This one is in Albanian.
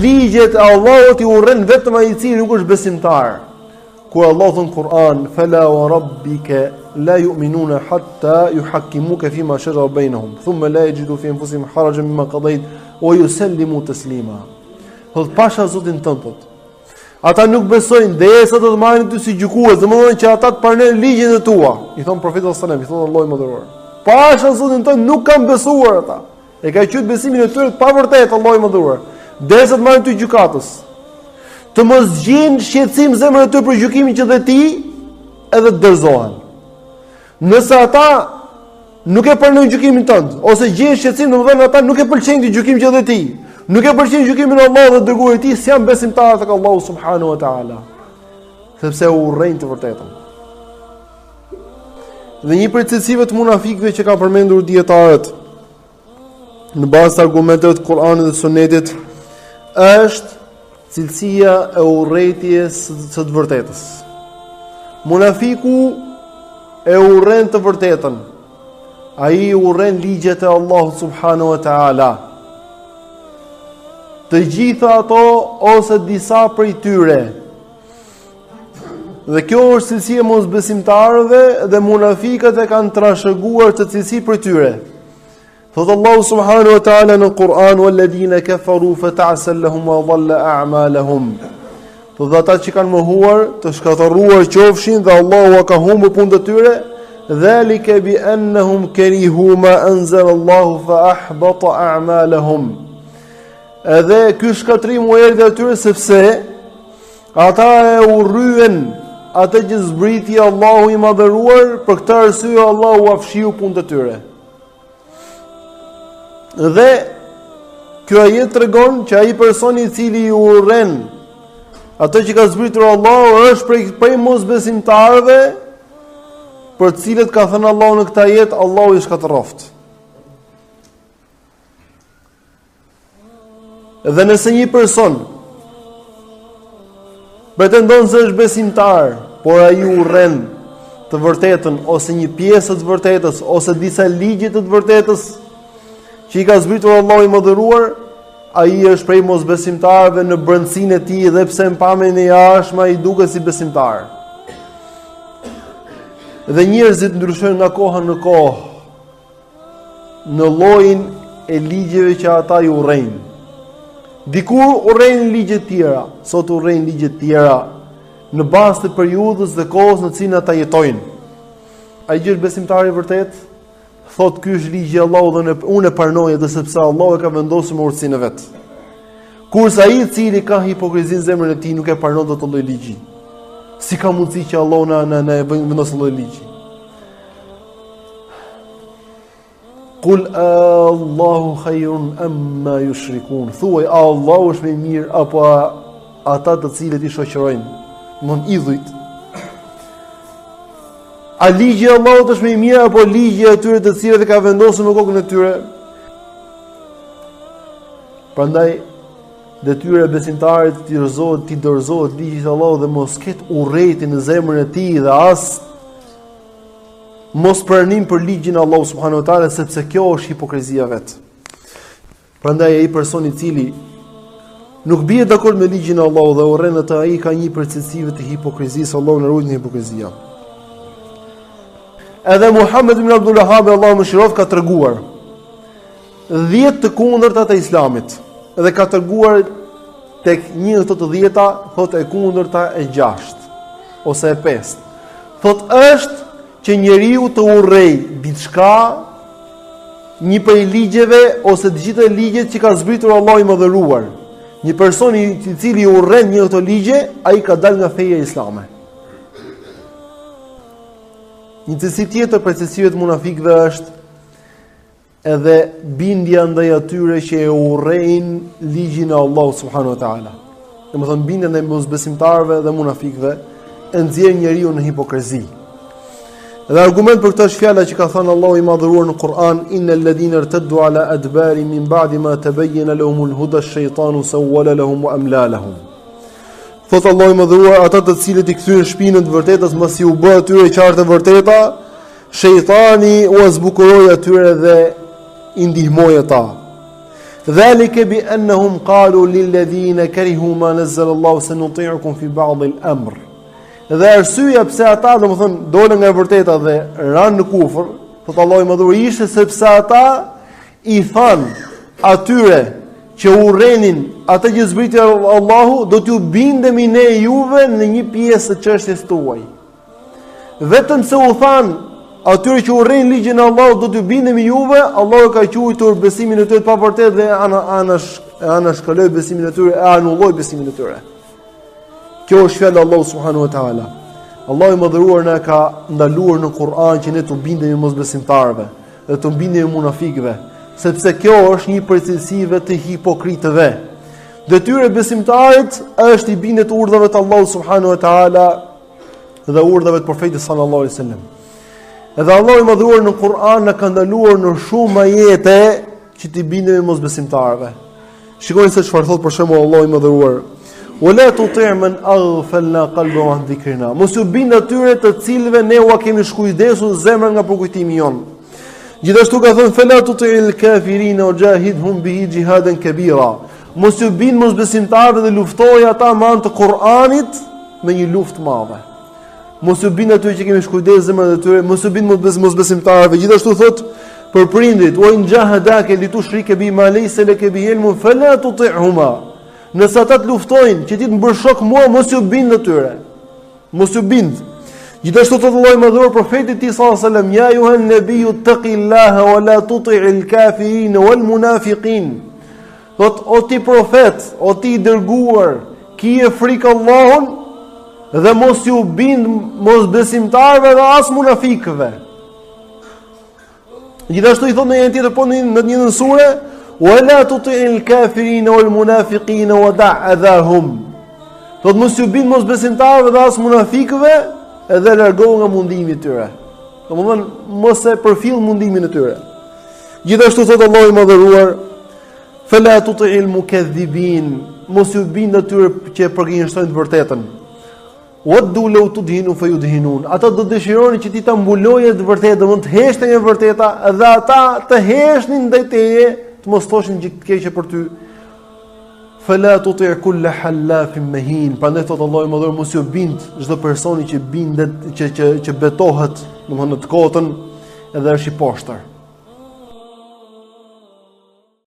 ligjet e Allahut I urren vetëm ai I cili nuk është besimtar. Kur Allah thon Kur'an, "Fala wa rabbika la yu'minuna hatta yuhakkimuka fima shajara bainahum, thumma la yajidu fi anfusihim harajan mimma qadayt wa yusallimu taslima." Thot pasha Zotin tënd thot. Ata nuk besojnë derisa do të marrin ty si gjykues, domethënë që ata të pranojnë ligjet e tua. I thon profeti sallallahu alajhi wasallam, I thon Allahu më dhëruar. Pasha Zotin tënd nuk kanë besuar ata. E ka qytet besimin e tyre të pavërtetë Allahu më dhëruar. Derisa të marrin ty gjykatës. Të mos gjejnë shqetësim zemrën e tyre për gjykimin që dhe ti edhe të dorëzohen. Nëse ata nuk e pranojnë gjykimin tënd, ose gjejnë shqetësim, domethënë ata nuk e pëlqejnë ti gjykimin që dhe ti. Nuk e pëlqejnë gjykimin e Allahut dhe dërguarit e tij, si janë besimtarë tek Allahu subhanahu wa taala. Sepse urrejnë të vërtetën. Dhe një prej cilësive të munafikëve që ka përmendur dietarët në bazë të argumenteve të Kuranit dhe Sunetit është cilësia e urrëties së të vërtetës. Munafiku e urren të vërtetën. Ai urren ligjet e Allahut subhanahu wa taala. Të gjitha ato ose disa prej tyre. Dhe kjo është cilësia e mosbesimtarëve dhe munafiqët e kanë trashëguar të cilësi prej tyre. Thot Allahu subhanahu wa taala në Kur'an, "Walladhina kafaru fata'sal lahum wa dhalla a'malahum." Thot ata që kanë mohuar, të shkatërruar qofshin dhe Allahu ka humbur punët e tyre, dhalika bi annahum karihu ma anzala Allahu fa ahbata a'malahum. Edhe ky shkatrim u erdhi atyre sepse ata e urryen atë që zbriti Allahu I madhëruar, për këtë arsye Allahu afshiu punët e tyre. Dhe kjo ajet tregon që ai personi I cili I urren atë që ka zbritur Allahu është prej mosbesimtarëve, për të cilët ka thënë Allahu në këtë ajet, Allahu I shkatërroft. Dhe nëse një person pretendon se është besimtar, por ai urren të vërtetën ose një pjesë të vërtetës ose disa ligje të vërtetës që I ka zbritur Allahu I mëdhëruar, ai është prej mosbesimtarëve në brendësinë e tij dhe pse në pamjen e jashtme ai duket si besimtar. Dhe njerëzit ndryshojnë nga koha në kohë në llojin e ligjeve që ata I urrejnë. Dikur urrejnë ligje të tjera, sot urrejnë ligje të tjera në bazë të periudhës dhe kohës në cilën ata jetojnë. Ai që është besimtar I vërtet, thotë ky është ligji I Allahut dhe unë e pranoj edhe sepse Allahu e ka vendosur me urtësinë e vet. Kurse ai I cili ka hipokrizinë në zemrën e tij nuk e pranon dot lloj ligji. Si ka mundësi që Allahu na vendosë lloj ligji? Qul Allahu khayrun amma yushrikun. Thuaj Allahu është më I mirë apo ata të cilët I shoqërojnë, domthon idhujt. A ligji I Allahut është më I mirë apo ligji I atyre të cilët e ka vendosur në kokën e tyre? Prandaj detyra e besimtarit të dorëzohet ligjit të Allahut dhe mos ketë urrëti në zemrën e tij dhe as mos pranim për ligjin e Allahut subhanahu wa taala, sepse kjo është hipokrizia vet. Prandaj ai person I cili nuk bie dakord me ligjin e Allahut dhe urren atë, ai ka një prej cilësive të hipokrizisë, Allahu na ruaj nga hipokrizia. Edhe Muhammed ibn Abdul Wahhab Allahu mëshiroft ka treguar 10 të kundërta të Islamit dhe ka treguar tek një nga të 10-ta thotë e kundërta e 6 ose e 5. Thotë është që njeriu të urrej diçka, një prej ligjeve ose të gjitha ligjet që ka zbritur Allahu I mëdhëruar. Një person I cili urren një këto ligje, ai ka dalë nga feja islame. Një cilësi tjetër për cilësive të munafikëve është edhe bindja ndaj atyre që e urrejnë ligjin e Allahut subhanahu wa taala. Domethënë bindja ndaj mosbesimtarëve dhe munafikëve e nxjerr njeriu në hipokrizi. Dhe argument për këtë është fjala që ka thënë Allahu I madhëruar në Kur'an, innal ladhina irtaddu ala adbari min ba'di ma tabayyana lahumul huda ash-shaytanu sawwala lahum wa amla lahum. Thot Allahu I madhëruar, ata të cilët I kthyen shpinën të vërtetës mbasi u bë atyre qartë e vërteta, shejtani u zbukuroi atyre dhe I ndihmoi ata. Dhalika bi annahum qalu lil ladhina karihu ma nazzala Allahu sanuti'ukum fi ba'd al-amr. Dhe arsyeja pse ata domethënë dolën nga e vërteta dhe ranë në kufër, thot Allahu më dhuroi ishte sepse ata i than atyre që urrenin atë që zbriti Allahu, do t'ju bindemi ne juve në një pjesë të çështjes tuaj. Vetëm se u than atyre që urrejnë ligjin e Allahut, do t'ju bindemi juve, Allahu ka quajtur besimin e tyre të pavërtet dhe anashkaloi besimin e tyre, e anulloi besimin e tyre. Kjo është fjala e Allahut subhanahu wa taala. Allahu i mëdhëruar na ka ndaluar në Kur'an që ne të bindemi mosbesimtarëve dhe të bindemi munafikëve, sepse kjo është një përcilësive të hipokritëve. Detyra e besimtarit është i bindet urdhave të Allahut subhanahu wa taala dhe urdhave të profetit sallallahu alaihi wasallam. Edhe Allahu i madhruar në Kur'an na ka ndaluar në shumë ajete që t'i bindemi mosbesimtarëve. Shikoni se çfarë thot për shembull Allahu i madhruar: "Wala tuti' man aghfalna qalbahu an dhikrina." Mos u bind atyre të cilëve ne u kemi shkujdesur zemrën nga përkujtimi jon. Gjithashtu ka thënë: "Fala tuti'il kafirin wajahidhum bihi jihadan kabira." Mos u bind mosbesimtarëve dhe luftoj ata me anë të Kur'anit me një luftë madhe. Mos u bind atyre që kemi shkujdes zemrën e tyre, mos u bind mosbesimtarëve. Gjithashtu thot për prindrit: "Wa in jahadaka li tushrika bi ma laysa laka bihi ilmun fala tuti'huma." Nëse ata të luftojnë që ti të bësh shok mua, mos u bind atyre. Mos u bind. Gjithashtu thot Allahu më dhur profetit tij sallallahu alajhi wasallam: "Ya ayuhan nabiyyu taqillaha wa la tuti'il kafirin wal munafiqin." Thot o ti profet, o ti i dërguar, kije frikë Allahun dhe mos ju bind mosbesimtarëve dhe as munafikëve. Gjithashtu i thot në një tjetër po në një sure: "Wala tuti'il kafirin wal munafiqin wada' adahum." Do të mos ju bind mosbesimtarëve dhe as munafikëve edhe largohu nga mundimi i tyre. Domthonë mos e përfill mundimin e tyre. Gjithashtu thot Allahu i madhëruar: "Fala tuti'il mukaththibin." Mos ju bind atyre që përgjigjësojnë të vërtetën. "Waddu law tudhinu fayudhinun." Ata do dëshironin që ti ta mbuloje të vërtetë, do të heshte nga vërteta dhe ata të heshnin ndaj teje, të mos thoshin gjë të keqe për ty. "Fala tuti' kull halafin mahin." Prandaj thot Allahu më dhur mos ju bind çdo personi që bindet që betohet, domthonë në të kotën edhe është i poshtër.